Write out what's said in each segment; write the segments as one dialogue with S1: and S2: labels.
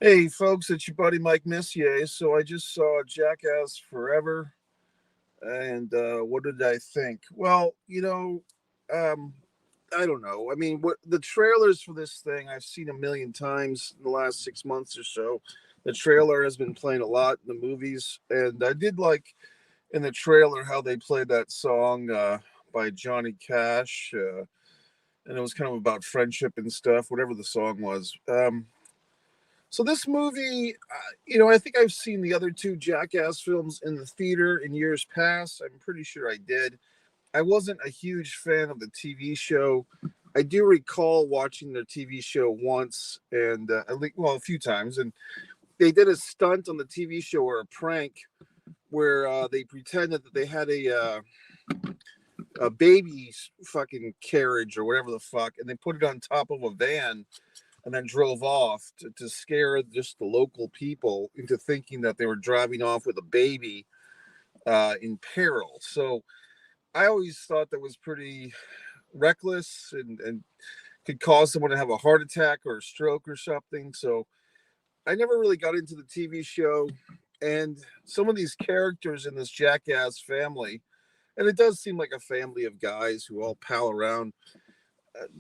S1: Hey, folks, it's your buddy Mike Messier. So I just saw Jackass Forever, and what did I think? Well, um, I don't know. I mean, what the trailers for this thing I've seen a million times in the last 6 months or so. The trailer has been playing a lot in the movies, and I did like in the trailer how they played that song by Johnny Cash, and it was kind of about friendship and stuff, whatever the song was. So this movie, I think I've seen the other two Jackass films in the theater in years past. I'm pretty sure I did. I wasn't a huge fan of the TV show. I do recall watching the TV show once, and a few times, and they did a stunt on the TV show or a prank where they pretended that they had a baby fucking carriage or whatever the fuck, and they put it on top of a van and then drove off to scare just the local people into thinking that they were driving off with a baby in peril. So I always thought that was pretty reckless and could cause someone to have a heart attack or a stroke or something. So I never really got into the TV show. And some of these characters in this Jackass family, and it does seem like a family of guys who all pal around.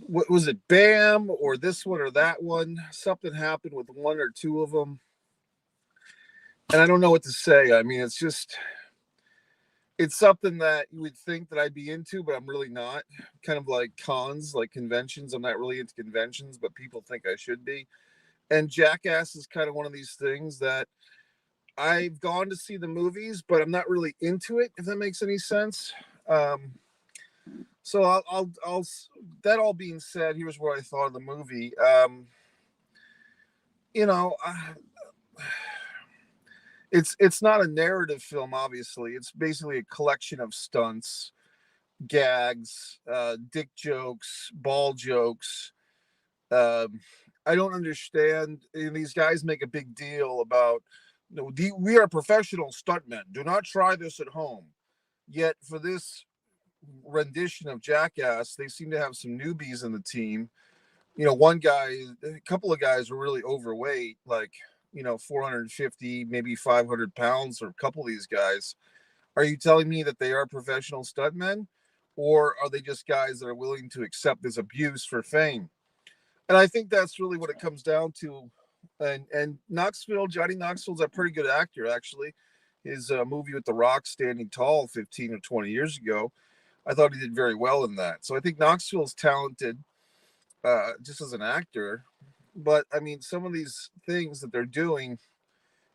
S1: What was it, Bam or this one or that one? Something happened with one or two of them, and I don't know what to say. I mean, it's something that you would think that I'd be into, but I'm really not. Kind of like cons, like conventions. I'm not really into conventions, but people think I should be. And Jackass is kind of one of these things that I've gone to see the movies, but I'm not really into it. If that makes any sense. So I'll. That all being said, here's what I thought of the movie. You know, it's not a narrative film. Obviously, it's basically a collection of stunts, gags, dick jokes, ball jokes. I don't understand. And these guys make a big deal about, we are professional stuntmen. Do not try this at home. Yet for this rendition of Jackass, they seem to have some newbies in the team. One guy, a couple of guys were really overweight, like 450, maybe 500 pounds, or a couple of these guys. Are you telling me that they are professional stuntmen, or are they just guys that are willing to accept this abuse for fame? And I think that's really what it comes down to. And Johnny Knoxville's a pretty good actor, actually. His movie with The Rock, Standing Tall, 15 or 20 years ago, I thought he did very well in that. So I think Knoxville's talented just as an actor. But I mean, some of these things that they're doing,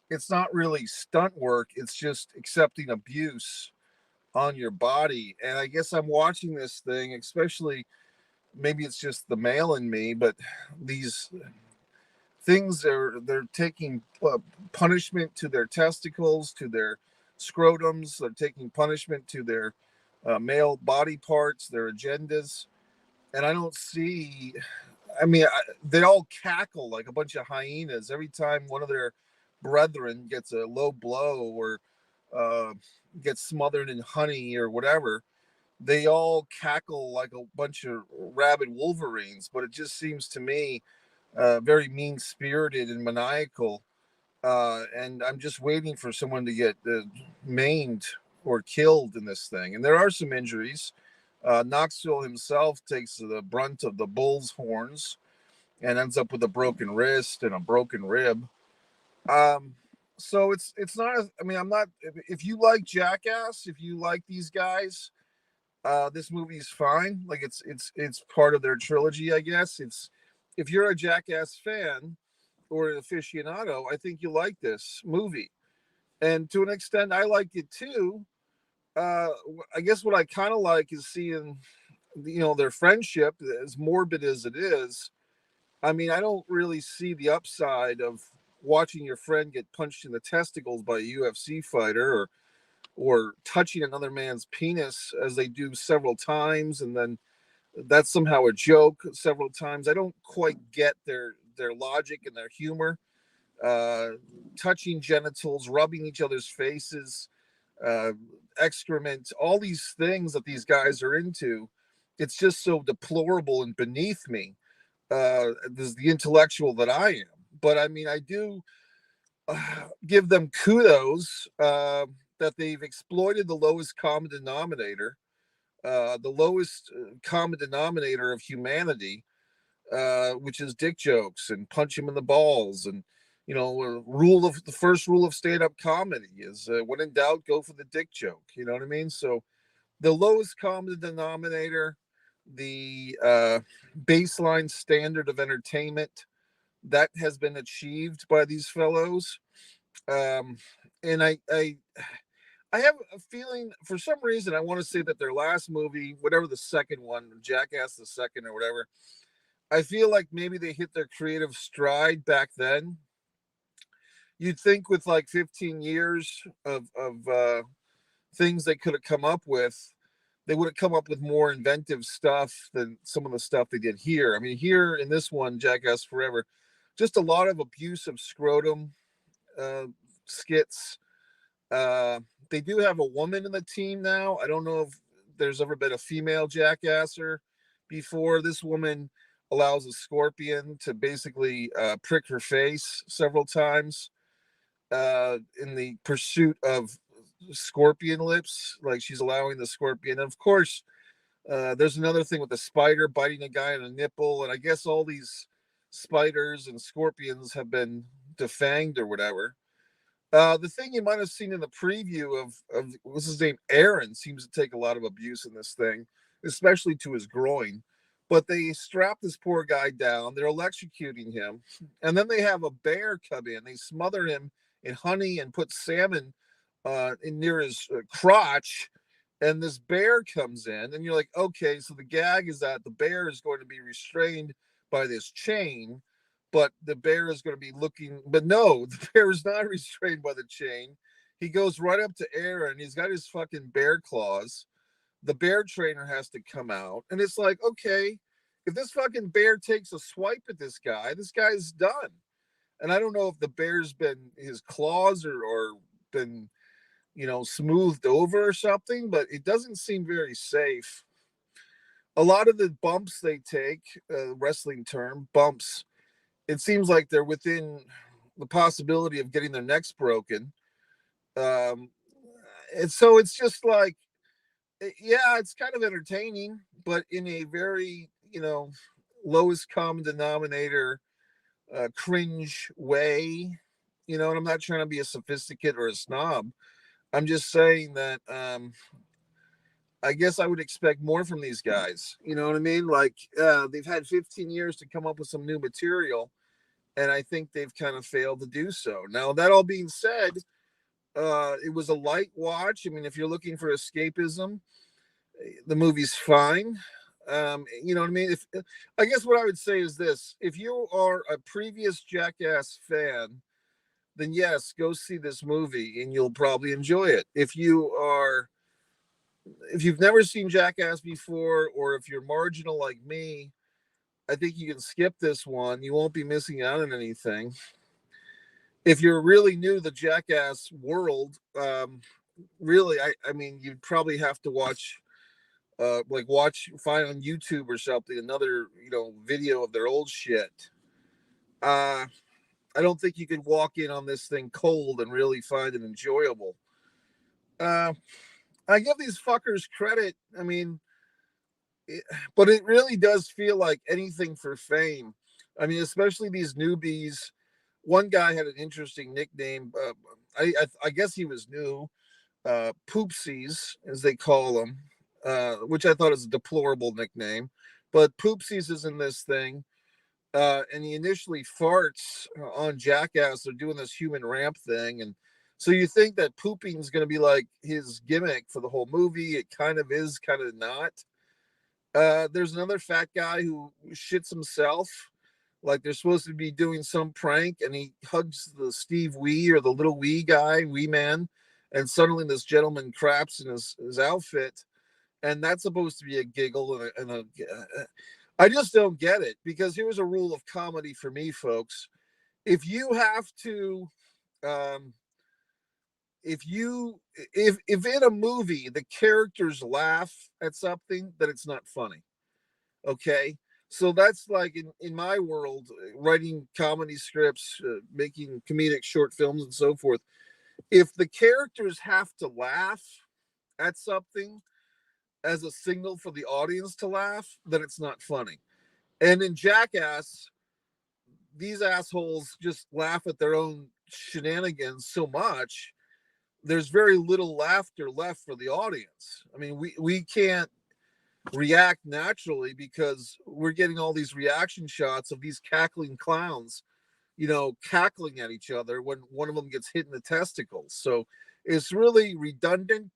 S1: it's not really stunt work. It's just accepting abuse on your body. And I guess I'm watching this thing, especially maybe it's just the male in me, but these things they're taking punishment to their testicles, to their scrotums. They're taking punishment to their male body parts, their agendas. And I don't see, I mean, they all cackle like a bunch of hyenas every time one of their brethren gets a low blow or gets smothered in honey or whatever. They all cackle like a bunch of rabid wolverines, but it just seems to me very mean spirited and maniacal. And I'm just waiting for someone to get maimed or killed in this thing. And there are some injuries. Knoxville himself takes the brunt of the bull's horns and ends up with a broken wrist and a broken rib. So it's not. I mean, I'm not. If you like Jackass, if you like these guys, this movie is fine. Like it's part of their trilogy, I guess. It's if you're a Jackass fan or an aficionado, I think you like this movie. And to an extent, I liked it too. I guess what I kind of like is seeing, their friendship, as morbid as it is. I mean, I don't really see the upside of watching your friend get punched in the testicles by a UFC fighter or touching another man's penis as they do several times, and then that's somehow a joke several times. I don't quite get their logic and their humor. Touching genitals, rubbing each other's faces, uh, excrement, all these things that these guys are into. It's just so deplorable and beneath me. This is the intellectual that I am. but I mean, I do give them kudos that they've exploited the lowest common denominator, the lowest common denominator of humanity, which is dick jokes and punch him in the balls. And, you know, the first rule of stand-up comedy is when in doubt, go for the dick joke. You know what I mean? So the lowest common denominator, the baseline standard of entertainment, that has been achieved by these fellows. And I have a feeling, for some reason, I want to say that their last movie, whatever the second one, Jackass the second or whatever, I feel like maybe they hit their creative stride back then. You'd think with like 15 years of things they could have come up with, they would have come up with more inventive stuff than some of the stuff they did here. I mean, here in this one, Jackass Forever, just a lot of abuse of scrotum uh, skits. They do have a woman in the team now. I don't know if there's ever been a female jackasser before. This woman allows a scorpion to basically prick her face several times in the pursuit of scorpion lips. Like, she's allowing the scorpion. And of course, there's another thing with the spider biting a guy on a nipple. And I guess all these spiders and scorpions have been defanged or whatever. The thing you might have seen in the preview of what's his name, Aaron, seems to take a lot of abuse in this thing, especially to his groin. But they strap this poor guy down. They're electrocuting him, and then they have a bear come in. They smother him in honey and put salmon in near his crotch. And this bear comes in, and you're like, okay, so the gag is that the bear is going to be restrained by this chain, but the bear is going to be looking. But no, the bear is not restrained by the chain. He goes right up to Aaron. He's got his fucking bear claws. The bear trainer has to come out, and it's like, okay, if this fucking bear takes a swipe at this guy's done. And I don't know if the bear's been his claws or been, you know, smoothed over or something, but it doesn't seem very safe. A lot of the bumps they take, wrestling term, bumps, it seems like they're within the possibility of getting their necks broken. And so it's just like, yeah, it's kind of entertaining, but in a very, you know, lowest common denominator, cringe way. You know, and I'm not trying to be a sophisticate or a snob. I'm just saying that I guess I would expect more from these guys. You know what I mean? Like, they've had 15 years to come up with some new material, and I think they've kind of failed to do so. Now, that all being said, it was a light watch. I mean, if you're looking for escapism, the movie's fine. You know what I mean? If I guess what I would say is this: if you are a previous Jackass fan, then yes, go see this movie and you'll probably enjoy it. If you've never seen Jackass before, or if you're marginal like me, I think you can skip this one. You won't be missing out on anything. If you're really new to the Jackass world, really, I mean, you'd probably have to find on YouTube or something another, you know, video of their old shit. I don't think you could walk in on this thing cold and really find it enjoyable. I give these fuckers credit. I mean, but it really does feel like anything for fame. I mean, especially these newbies. One guy had an interesting nickname. I guess he was new. Poopsies, as they call them, which I thought is a deplorable nickname. But Poopsies is in this thing. And he initially farts on Jackass. They're doing this human ramp thing. And so you think that pooping is going to be like his gimmick for the whole movie. It kind of is, kind of not. There's another fat guy who shits himself. Like they're supposed to be doing some prank, and he hugs the Steve Wee or the little Wee guy, Wee Man. And suddenly this gentleman craps in his outfit. And that's supposed to be a giggle I just don't get it, because here's a rule of comedy for me, folks. If you have to, if in a movie the characters laugh at something, then it's not funny. Okay, So that's like in my world, writing comedy scripts, making comedic short films, and so forth. If the characters have to laugh at something as a signal for the audience to laugh, then it's not funny. And in Jackass, these assholes just laugh at their own shenanigans so much. There's very little laughter left for the audience. I mean, we can't react naturally because we're getting all these reaction shots of these cackling clowns, cackling at each other when one of them gets hit in the testicles. So it's really redundant.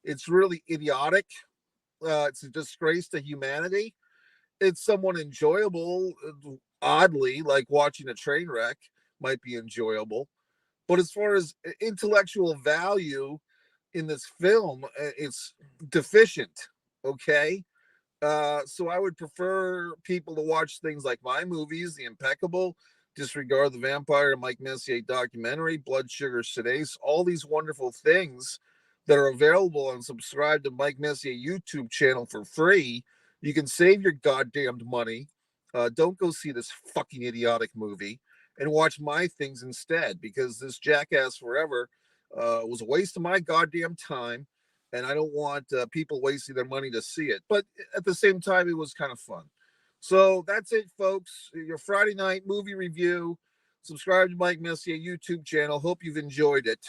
S1: It's really idiotic. It's a disgrace to humanity. It's somewhat enjoyable, oddly, like watching a train wreck might be enjoyable. But as far as intellectual value in this film, it's deficient. Okay. So I would prefer people to watch things like my movies, The Impeccable, Disregard the Vampire, Mike Messier documentary, Blood Sugar Sedace, all these wonderful things that are available and subscribe to Mike Messier YouTube channel for free. You can save your goddamned money. Don't go see this fucking idiotic movie and watch my things instead, because this Jackass Forever was a waste of my goddamn time, and I don't want people wasting their money to see it. But at the same time, it was kind of fun. So that's it, folks. Your Friday night movie review. Subscribe to Mike Messier YouTube channel. Hope you've enjoyed it.